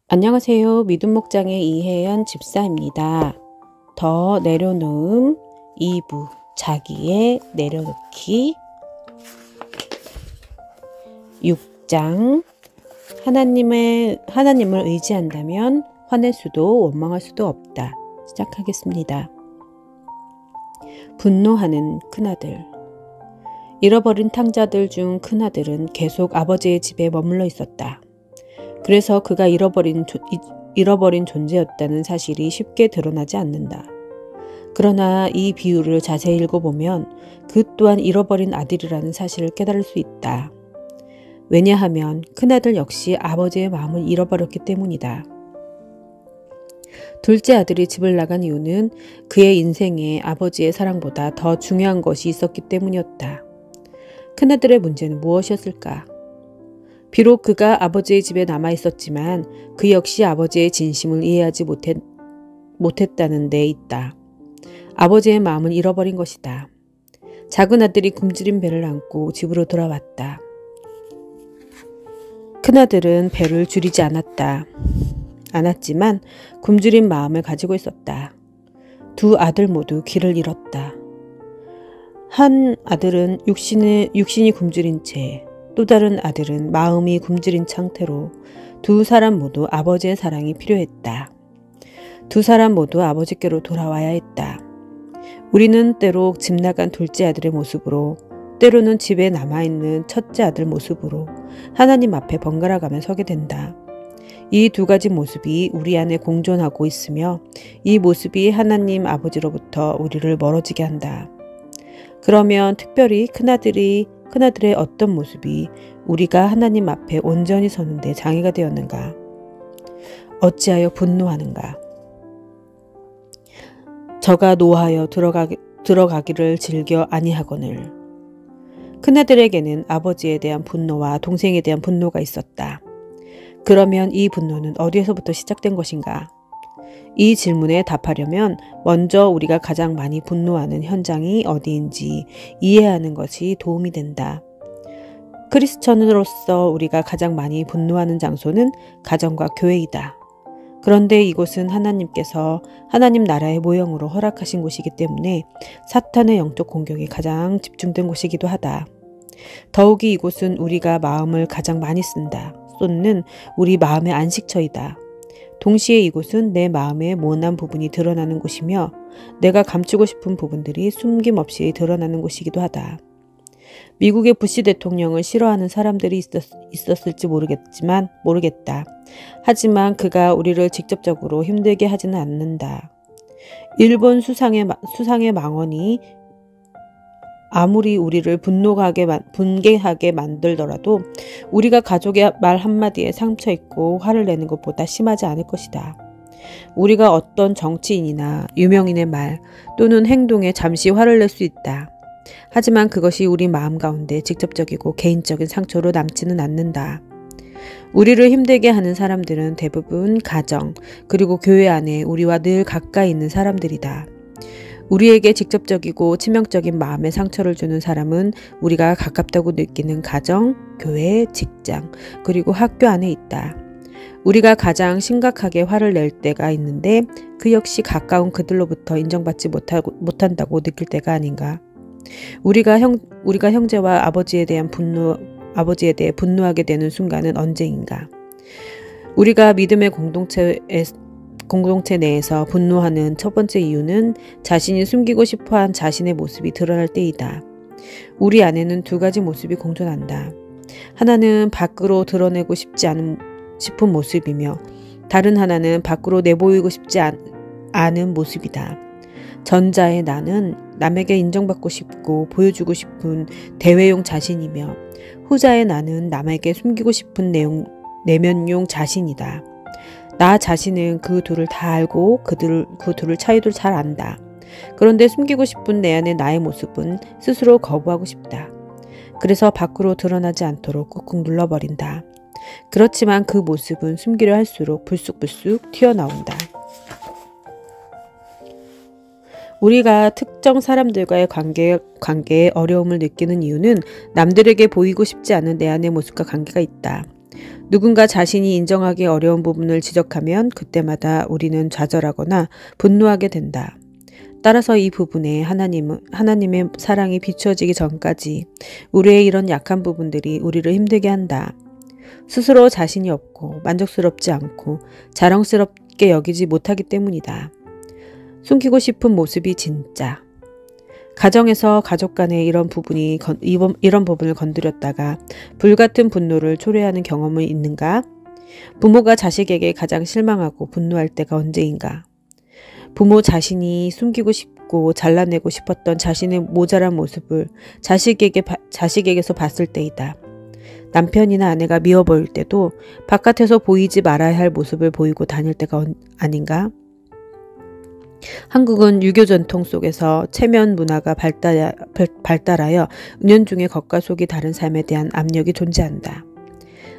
안녕하세요. 믿음목장의 이혜연 집사입니다. 더 내려놓음 2부 자기의 내려놓기 6장 하나님을 의지한다면 화낼 수도 원망할 수도 없다. 시작하겠습니다. 분노하는 큰아들. 잃어버린 탕자들 중 큰아들은 계속 아버지의 집에 머물러 있었다. 그래서 그가 잃어버린 존재였다는 사실이 쉽게 드러나지 않는다. 그러나 이 비유를 자세히 읽어보면 그 또한 잃어버린 아들이라는 사실을 깨달을 수 있다. 왜냐하면 큰아들 역시 아버지의 마음을 잃어버렸기 때문이다. 둘째 아들이 집을 나간 이유는 그의 인생에 아버지의 사랑보다 더 중요한 것이 있었기 때문이었다. 큰아들의 문제는 무엇이었을까? 비록 그가 아버지의 집에 남아 있었지만 그 역시 아버지의 진심을 이해하지 못했다는 데 있다. 아버지의 마음을 잃어버린 것이다. 작은 아들이 굶주린 배를 안고 집으로 돌아왔다. 큰아들은 배를 줄이지 않았지만 굶주린 마음을 가지고 있었다. 두 아들 모두 길을 잃었다. 한 아들은 육신이 굶주린 채 또 다른 아들은 마음이 굶주린 상태로 두 사람 모두 아버지의 사랑이 필요했다. 두 사람 모두 아버지께로 돌아와야 했다. 우리는 때로 집 나간 둘째 아들의 모습으로 때로는 집에 남아있는 첫째 아들 모습으로 하나님 앞에 번갈아가며 서게 된다. 이 두 가지 모습이 우리 안에 공존하고 있으며 이 모습이 하나님 아버지로부터 우리를 멀어지게 한다. 그러면 특별히 큰아들의 어떤 모습이 우리가 하나님 앞에 온전히 서는데 장애가 되었는가? 어찌하여 분노하는가? 저가 노하여 들어가기를 즐겨 아니하거늘. 큰아들에게는 아버지에 대한 분노와 동생에 대한 분노가 있었다. 그러면 이 분노는 어디에서부터 시작된 것인가? 이 질문에 답하려면 먼저 우리가 가장 많이 분노하는 현장이 어디인지 이해하는 것이 도움이 된다. 크리스천으로서 우리가 가장 많이 분노하는 장소는 가정과 교회이다. 그런데 이곳은 하나님께서 하나님 나라의 모형으로 허락하신 곳이기 때문에 사탄의 영적 공격이 가장 집중된 곳이기도 하다. 더욱이 이곳은 우리가 마음을 가장 많이 쏟는 우리 마음의 안식처이다. 동시에 이곳은 내 마음의 모난 부분이 드러나는 곳이며 내가 감추고 싶은 부분들이 숨김없이 드러나는 곳이기도 하다. 미국의 부시 대통령을 싫어하는 사람들이 있었을지 모르겠다. 하지만 그가 우리를 직접적으로 힘들게 하지는 않는다. 일본 수상의 망언이 아무리 우리를 분개하게 만들더라도 우리가 가족의 말 한마디에 상처 입고 화를 내는 것보다 심하지 않을 것이다. 우리가 어떤 정치인이나 유명인의 말 또는 행동에 잠시 화를 낼 수 있다. 하지만 그것이 우리 마음 가운데 직접적이고 개인적인 상처로 남지는 않는다. 우리를 힘들게 하는 사람들은 대부분 가정 그리고 교회 안에 우리와 늘 가까이 있는 사람들이다. 우리에게 직접적이고 치명적인 마음의 상처를 주는 사람은 우리가 가깝다고 느끼는 가정, 교회, 직장, 그리고 학교 안에 있다. 우리가 가장 심각하게 화를 낼 때가 있는데 그 역시 가까운 그들로부터 인정받지 못한다고 느낄 때가 아닌가. 우리가 형제와 아버지에 대해 분노하게 되는 순간은 언제인가. 우리가 믿음의 공동체 내에서 분노하는 첫 번째 이유는 자신이 숨기고 싶어한 자신의 모습이 드러날 때이다. 우리 안에는 두 가지 모습이 공존한다. 하나는 밖으로 드러내고 싶은 모습이며 다른 하나는 밖으로 내보이고 싶지 않은 모습이다. 전자의 나는 남에게 인정받고 싶고 보여주고 싶은 대외용 자신이며 후자의 나는 남에게 숨기고 싶은 내면용 자신이다. 나 자신은 그 둘을 다 알고 그 둘을 차이도 잘 안다. 그런데 숨기고 싶은 내 안의 나의 모습은 스스로 거부하고 싶다. 그래서 밖으로 드러나지 않도록 꾹꾹 눌러버린다. 그렇지만 그 모습은 숨기려 할수록 불쑥불쑥 튀어나온다. 우리가 특정 사람들과의 관계에 어려움을 느끼는 이유는 남들에게 보이고 싶지 않은 내 안의 모습과 관계가 있다. 누군가 자신이 인정하기 어려운 부분을 지적하면 그때마다 우리는 좌절하거나 분노하게 된다. 따라서 이 부분에 하나님의 사랑이 비추어지기 전까지 우리의 이런 약한 부분들이 우리를 힘들게 한다. 스스로 자신이 없고 만족스럽지 않고 자랑스럽게 여기지 못하기 때문이다. 숨기고 싶은 모습이 진짜. 가정에서 가족 간에 이런 부분을 건드렸다가 불같은 분노를 초래하는 경험은 있는가? 부모가 자식에게 가장 실망하고 분노할 때가 언제인가? 부모 자신이 숨기고 싶고 잘라내고 싶었던 자신의 모자란 모습을 자식에게서 봤을 때이다. 남편이나 아내가 미워 보일 때도 바깥에서 보이지 말아야 할 모습을 보이고 다닐 때가 아닌가? 한국은 유교 전통 속에서 체면 문화가 발달하여 은연중에 겉과 속이 다른 삶에 대한 압력이 존재한다.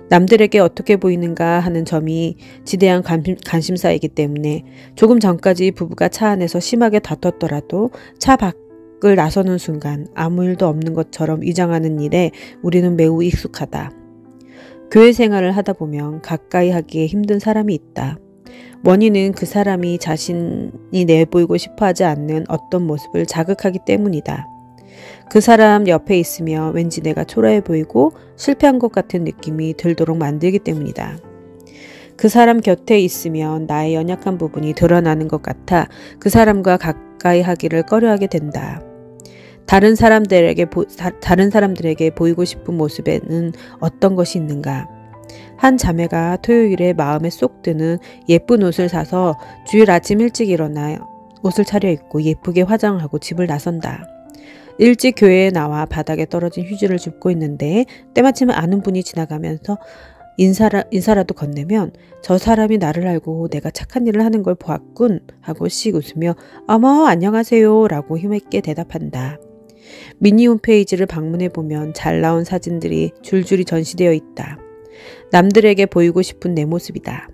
남들에게 어떻게 보이는가 하는 점이 지대한 관심사이기 때문에 조금 전까지 부부가 차 안에서 심하게 다퉜더라도 차 밖을 나서는 순간 아무 일도 없는 것처럼 위장하는 일에 우리는 매우 익숙하다. 교회 생활을 하다 보면 가까이 하기에 힘든 사람이 있다. 원인은 그 사람이 자신이 내보이고 싶어하지 않는 어떤 모습을 자극하기 때문이다. 그 사람 옆에 있으며 왠지 내가 초라해 보이고 실패한 것 같은 느낌이 들도록 만들기 때문이다. 그 사람 곁에 있으면 나의 연약한 부분이 드러나는 것 같아 그 사람과 가까이 하기를 꺼려하게 된다. 다른 사람들에게 보이고 싶은 모습에는 어떤 것이 있는가? 한 자매가 토요일에 마음에 쏙 드는 예쁜 옷을 사서 주일 아침 일찍 일어나 옷을 차려입고 예쁘게 화장하고 집을 나선다. 일찍 교회에 나와 바닥에 떨어진 휴지를 줍고 있는데 때마침 아는 분이 지나가면서 인사라도 건네면 저 사람이 나를 알고 내가 착한 일을 하는 걸 보았군 하고 씩 웃으며 어머 안녕하세요 라고 힘있게 대답한다. 미니 홈페이지를 방문해 보면 잘 나온 사진들이 줄줄이 전시되어 있다. 남들에게 보이고 싶은 내 모습이다.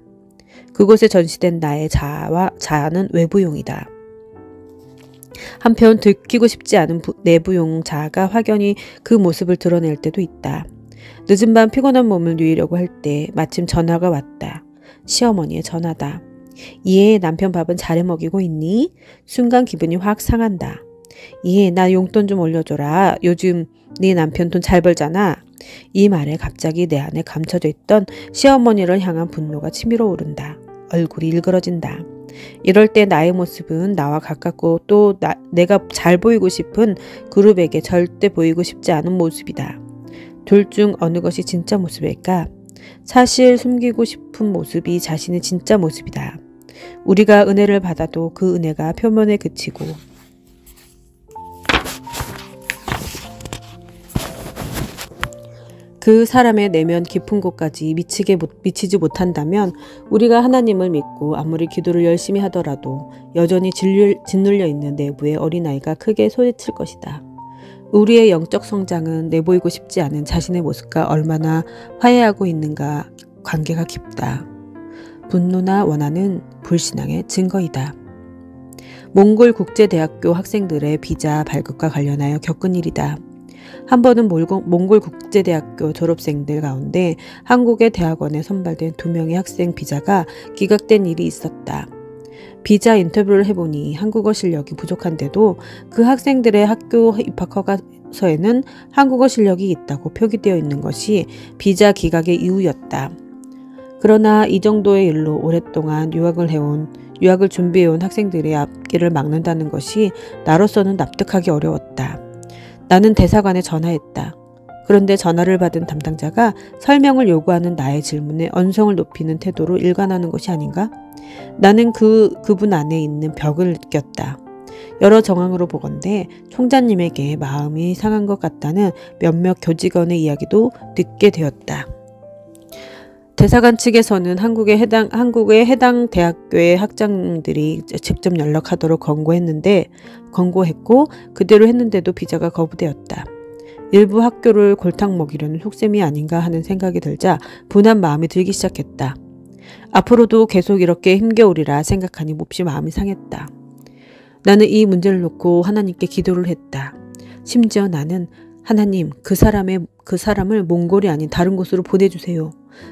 그곳에 전시된 나의 자아는 외부용이다. 한편 들키고 싶지 않은 내부용 자아가 확연히 그 모습을 드러낼 때도 있다. 늦은 밤 피곤한 몸을 누이려고 할 때 마침 전화가 왔다. 시어머니의 전화다. 예, 남편 밥은 잘해 먹이고 있니? 순간 기분이 확 상한다. 예, 나 용돈 좀 올려줘라. 요즘 네 남편 돈 잘 벌잖아. 이 말에 갑자기 내 안에 감춰져 있던 시어머니를 향한 분노가 치밀어 오른다. 얼굴이 일그러진다. 이럴 때 나의 모습은 나와 가깝고 또 내가 잘 보이고 싶은 그룹에게 절대 보이고 싶지 않은 모습이다. 둘 중 어느 것이 진짜 모습일까? 사실 숨기고 싶은 모습이 자신의 진짜 모습이다. 우리가 은혜를 받아도 그 은혜가 표면에 그치고 그 사람의 내면 깊은 곳까지 미치지 못한다면 우리가 하나님을 믿고 아무리 기도를 열심히 하더라도 여전히 짓눌려 있는 내부의 어린아이가 크게 소리칠 것이다. 우리의 영적 성장은 내보이고 싶지 않은 자신의 모습과 얼마나 화해하고 있는가 관계가 깊다. 분노나 원한은 불신앙의 증거이다. 몽골 국제대학교 학생들의 비자 발급과 관련하여 겪은 일이다. 한 번은 몽골 국제대학교 졸업생들 가운데 한국의 대학원에 선발된 2명의 학생 비자가 기각된 일이 있었다. 비자 인터뷰를 해보니 한국어 실력이 부족한데도 그 학생들의 학교 입학 허가서에는 한국어 실력이 있다고 표기되어 있는 것이 비자 기각의 이유였다. 그러나 이 정도의 일로 오랫동안 유학을 준비해온 학생들의 앞길을 막는다는 것이 나로서는 납득하기 어려웠다. 나는 대사관에 전화했다. 그런데 전화를 받은 담당자가 설명을 요구하는 나의 질문에 언성을 높이는 태도로 일관하는 것이 아닌가? 나는 그분 안에 있는 벽을 느꼈다. 여러 정황으로 보건대 총장님에게 마음이 상한 것 같다는 몇몇 교직원의 이야기도 듣게 되었다. 대사관 측에서는 한국의 해당 대학교의 학장들이 직접 연락하도록 권고했고 그대로 했는데도 비자가 거부되었다. 일부 학교를 골탕 먹이려는 속셈이 아닌가 하는 생각이 들자 분한 마음이 들기 시작했다. 앞으로도 계속 이렇게 힘겨우리라 생각하니 몹시 마음이 상했다. 나는 이 문제를 놓고 하나님께 기도를 했다. 심지어 나는 하나님, 그 사람을 몽골이 아닌 다른 곳으로 보내주세요.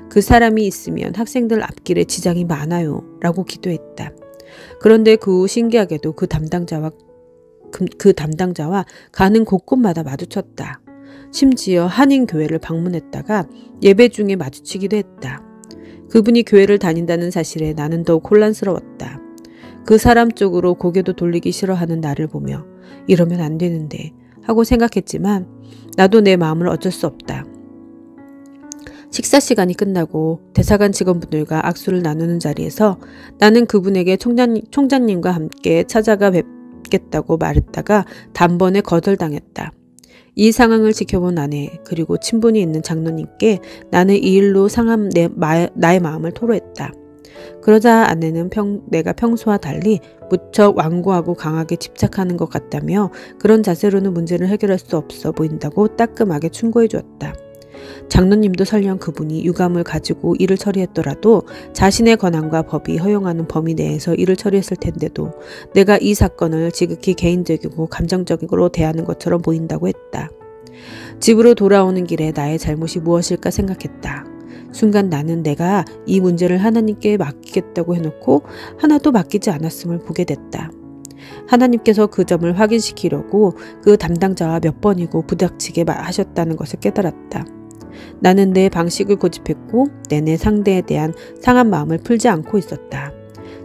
그 사람이 있으면 학생들 앞길에 지장이 많아요. 라고 기도했다. 그런데 그 후 신기하게도 그 담당자와 가는 곳곳마다 마주쳤다. 심지어 한인교회를 방문했다가 예배 중에 마주치기도 했다. 그분이 교회를 다닌다는 사실에 나는 더욱 혼란스러웠다. 그 사람 쪽으로 고개도 돌리기 싫어하는 나를 보며 이러면 안 되는데 하고 생각했지만 나도 내 마음을 어쩔 수 없다. 식사 시간이 끝나고 대사관 직원분들과 악수를 나누는 자리에서 나는 그분에게 총장님과 함께 찾아가 뵙겠다고 말했다가 단번에 거절당했다. 이 상황을 지켜본 아내 그리고 친분이 있는 장로님께 나는 이 일로 상한 나의 마음을 토로했다. 그러자 아내는 내가 평소와 달리 무척 완고하고 강하게 집착하는 것 같다며 그런 자세로는 문제를 해결할 수 없어 보인다고 따끔하게 충고해 주었다. 장로님도 설령 그분이 유감을 가지고 일을 처리했더라도 자신의 권한과 법이 허용하는 범위 내에서 일을 처리했을 텐데도 내가 이 사건을 지극히 개인적이고 감정적으로 대하는 것처럼 보인다고 했다. 집으로 돌아오는 길에 나의 잘못이 무엇일까 생각했다. 순간 나는 내가 이 문제를 하나님께 맡기겠다고 해놓고 하나도 맡기지 않았음을 보게 됐다. 하나님께서 그 점을 확인시키려고 그 담당자와 몇 번이고 부닥치게 하셨다는 것을 깨달았다. 나는 내 방식을 고집했고 내내 상대에 대한 상한 마음을 풀지 않고 있었다.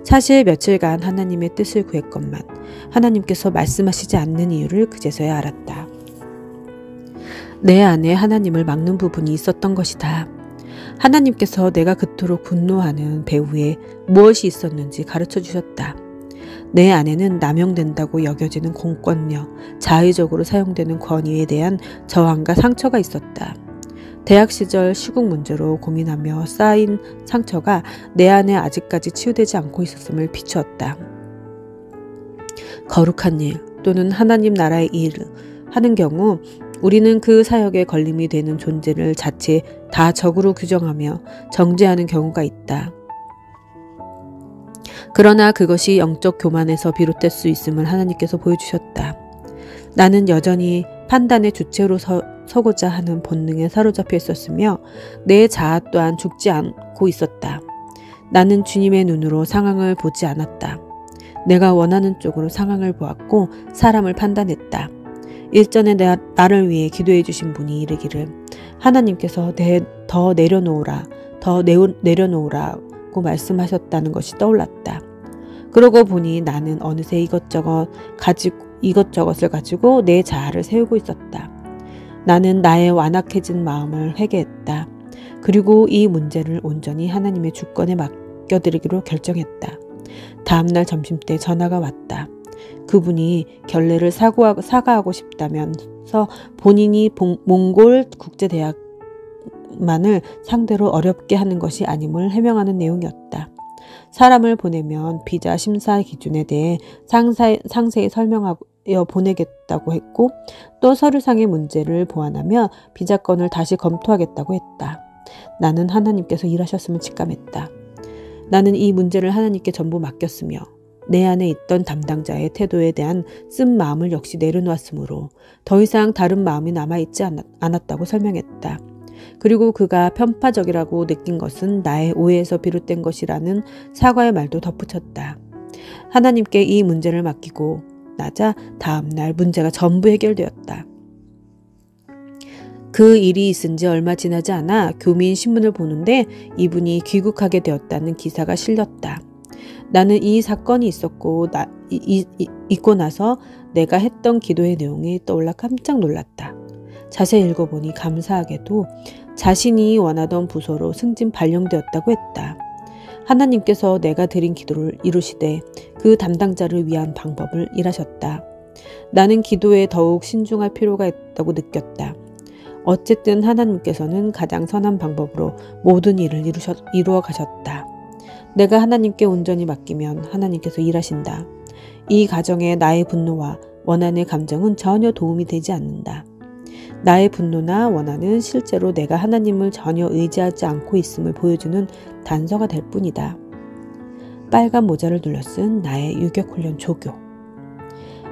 사실 며칠간 하나님의 뜻을 구했건만 하나님께서 말씀하시지 않는 이유를 그제서야 알았다. 내 안에 하나님을 막는 부분이 있었던 것이다. 하나님께서 내가 그토록 분노하는 배후에 무엇이 있었는지 가르쳐 주셨다. 내 안에는 남용된다고 여겨지는 공권력, 자의적으로 사용되는 권위에 대한 저항과 상처가 있었다. 대학 시절 시국 문제로 고민하며 쌓인 상처가 내 안에 아직까지 치유되지 않고 있었음을 비추었다. 거룩한 일 또는 하나님 나라의 일을 하는 경우 우리는 그 사역에 걸림이 되는 존재를 자체 다 적으로 규정하며 정죄하는 경우가 있다. 그러나 그것이 영적 교만에서 비롯될 수 있음을 하나님께서 보여주셨다. 나는 여전히 판단의 주체로 서고자 하는 본능에 사로잡혀 있었으며 내 자아 또한 죽지 않고 있었다. 나는 주님의 눈으로 상황을 보지 않았다. 내가 원하는 쪽으로 상황을 보았고 사람을 판단했다. 일전에 나를 위해 기도해 주신 분이 이르기를 하나님께서 더 내려놓으라고 말씀하셨다는 것이 떠올랐다. 그러고 보니 나는 어느새 이것저것을 가지고 내 자아를 세우고 있었다. 나는 나의 완악해진 마음을 회개했다. 그리고 이 문제를 온전히 하나님의 주권에 맡겨드리기로 결정했다. 다음날 점심때 전화가 왔다. 그분이 결례를 사과하고 싶다면서 본인이 몽골 국제대학만을 상대로 어렵게 하는 것이 아님을 해명하는 내용이었다. 사람을 보내면 비자 심사 기준에 대해 상세히 설명하여 보내겠다고 했고 또 서류상의 문제를 보완하며 비자건을 다시 검토하겠다고 했다. 나는 하나님께서 일하셨음을 직감했다. 나는 이 문제를 하나님께 전부 맡겼으며 내 안에 있던 담당자의 태도에 대한 쓴 마음을 역시 내려놓았으므로 더 이상 다른 마음이 남아있지 않았다고 설명했다. 그리고 그가 편파적이라고 느낀 것은 나의 오해에서 비롯된 것이라는 사과의 말도 덧붙였다. 하나님께 이 문제를 맡기고 나자 다음날 문제가 전부 해결되었다. 그 일이 있은 지 얼마 지나지 않아 교민 신문을 보는데 이분이 귀국하게 되었다는 기사가 실렸다. 나는 이 사건이 있고 나서 내가 했던 기도의 내용이 떠올라 깜짝 놀랐다. 자세히 읽어보니 감사하게도 자신이 원하던 부서로 승진 발령되었다고 했다. 하나님께서 내가 드린 기도를 이루시되 그 담당자를 위한 방법을 일하셨다. 나는 기도에 더욱 신중할 필요가 있다고 느꼈다. 어쨌든 하나님께서는 가장 선한 방법으로 모든 일을 이루어 가셨다. 내가 하나님께 온전히 맡기면 하나님께서 일하신다. 이 가정에 나의 분노와 원한의 감정은 전혀 도움이 되지 않는다. 나의 분노나 원한은 실제로 내가 하나님을 전혀 의지하지 않고 있음을 보여주는 단서가 될 뿐이다. 빨간 모자를 둘러쓴 나의 유격훈련 조교.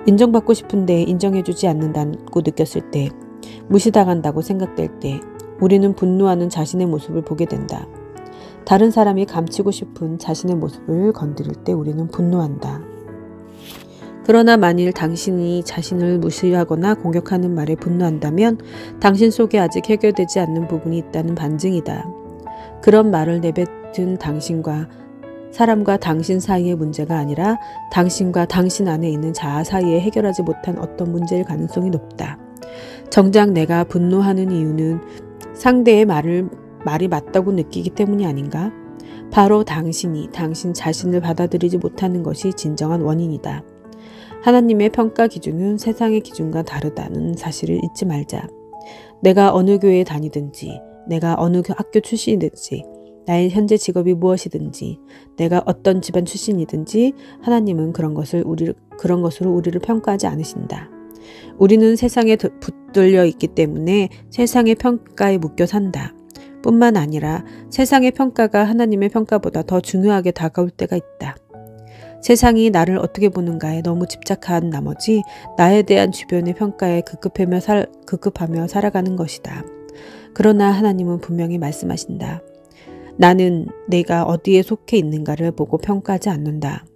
인정받고 싶은데 인정해주지 않는다고 느꼈을 때 무시당한다고 생각될 때 우리는 분노하는 자신의 모습을 보게 된다. 다른 사람이 감추고 싶은 자신의 모습을 건드릴 때 우리는 분노한다. 그러나 만일 당신이 자신을 무시하거나 공격하는 말에 분노한다면 당신 속에 아직 해결되지 않는 부분이 있다는 반증이다. 그런 말을 내뱉은 당신과 사람과 당신 사이의 문제가 아니라 당신과 당신 안에 있는 자아 사이에 해결하지 못한 어떤 문제일 가능성이 높다. 정작 내가 분노하는 이유는 상대의 말이 맞다고 느끼기 때문이 아닌가? 바로 당신이 당신 자신을 받아들이지 못하는 것이 진정한 원인이다. 하나님의 평가 기준은 세상의 기준과 다르다는 사실을 잊지 말자. 내가 어느 교회에 다니든지, 내가 어느 학교 출신이든지, 나의 현재 직업이 무엇이든지, 내가 어떤 집안 출신이든지 하나님은 그런 것으로 우리를 평가하지 않으신다. 우리는 세상에 붙들려 있기 때문에 세상의 평가에 묶여 산다. 뿐만 아니라 세상의 평가가 하나님의 평가보다 더 중요하게 다가올 때가 있다. 세상이 나를 어떻게 보는가에 너무 집착한 나머지 나에 대한 주변의 평가에 급급하며 살아가는 것이다. 그러나 하나님은 분명히 말씀하신다. 나는 내가 어디에 속해 있는가를 보고 평가하지 않는다.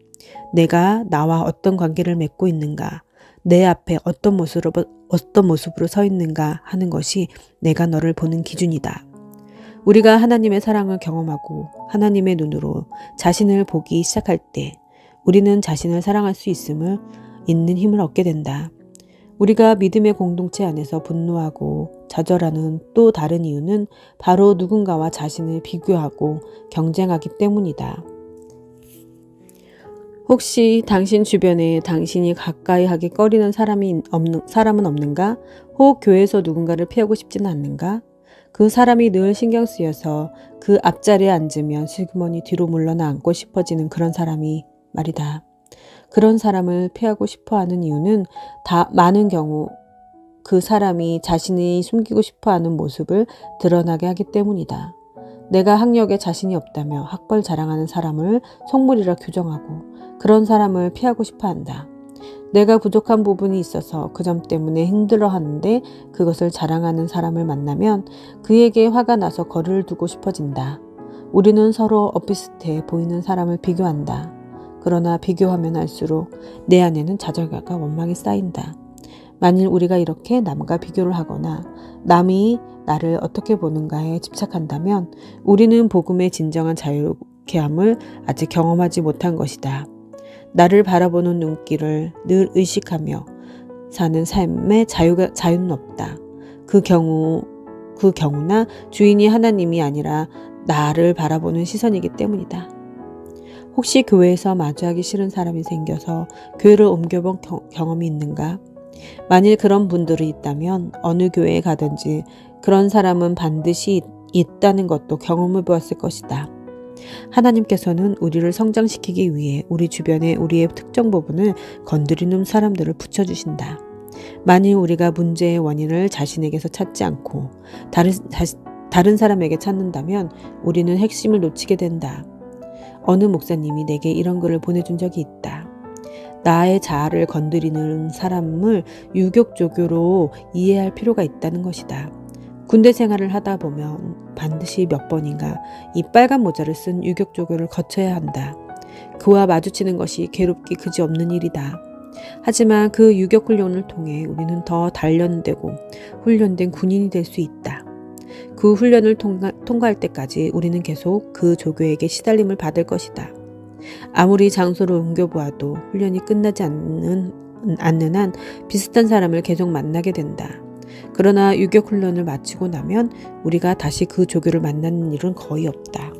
내가 나와 어떤 관계를 맺고 있는가, 내 앞에 어떤 모습으로 서 있는가 하는 것이 내가 너를 보는 기준이다. 우리가 하나님의 사랑을 경험하고 하나님의 눈으로 자신을 보기 시작할 때 우리는 자신을 사랑할 수 있는 힘을 얻게 된다. 우리가 믿음의 공동체 안에서 분노하고 좌절하는 또 다른 이유는 바로 누군가와 자신을 비교하고 경쟁하기 때문이다. 혹시 당신 주변에 당신이 가까이 하기 꺼리는 사람은 없는가? 혹 교회에서 누군가를 피하고 싶지는 않는가? 그 사람이 늘 신경 쓰여서 그 앞자리에 앉으면 슬그머니 뒤로 물러나 앉고 싶어지는 그런 사람이 말이다. 그런 사람을 피하고 싶어하는 이유는 많은 경우 그 사람이 자신이 숨기고 싶어하는 모습을 드러나게 하기 때문이다. 내가 학력에 자신이 없다며 학벌 자랑하는 사람을 속물이라 규정하고 그런 사람을 피하고 싶어한다. 내가 부족한 부분이 있어서 그 점 때문에 힘들어하는데 그것을 자랑하는 사람을 만나면 그에게 화가 나서 거리를 두고 싶어진다. 우리는 서로 엇비슷해 보이는 사람을 비교한다. 그러나 비교하면 할수록 내 안에는 좌절감과 원망이 쌓인다. 만일 우리가 이렇게 남과 비교를 하거나 남이 나를 어떻게 보는가에 집착한다면 우리는 복음의 진정한 자유케함을 아직 경험하지 못한 것이다. 나를 바라보는 눈길을 늘 의식하며 사는 삶에 자유는 없다. 그 경우나 주인이 하나님이 아니라 나를 바라보는 시선이기 때문이다. 혹시 교회에서 마주하기 싫은 사람이 생겨서 교회를 옮겨본 경험이 있는가? 만일 그런 분들이 있다면 어느 교회에 가든지 그런 사람은 반드시 있다는 것도 경험해 보았을 것이다. 하나님께서는 우리를 성장시키기 위해 우리 주변에 우리의 특정 부분을 건드리는 사람들을 붙여주신다. 만일 우리가 문제의 원인을 자신에게서 찾지 않고 다른 사람에게 찾는다면 우리는 핵심을 놓치게 된다. 어느 목사님이 내게 이런 글을 보내준 적이 있다. 나의 자아를 건드리는 사람을 유격조교로 이해할 필요가 있다는 것이다. 군대 생활을 하다 보면 반드시 몇 번인가 이 빨간 모자를 쓴 유격조교를 거쳐야 한다. 그와 마주치는 것이 괴롭기 그지없는 일이다. 하지만 그 유격훈련을 통해 우리는 더 단련되고 훈련된 군인이 될 수 있다. 그 훈련을 통과할 때까지 우리는 계속 그 조교에게 시달림을 받을 것이다. 아무리 장소를 옮겨보아도 훈련이 끝나지 않는 한 비슷한 사람을 계속 만나게 된다. 그러나 유격 훈련을 마치고 나면 우리가 다시 그 조교를 만나는 일은 거의 없다.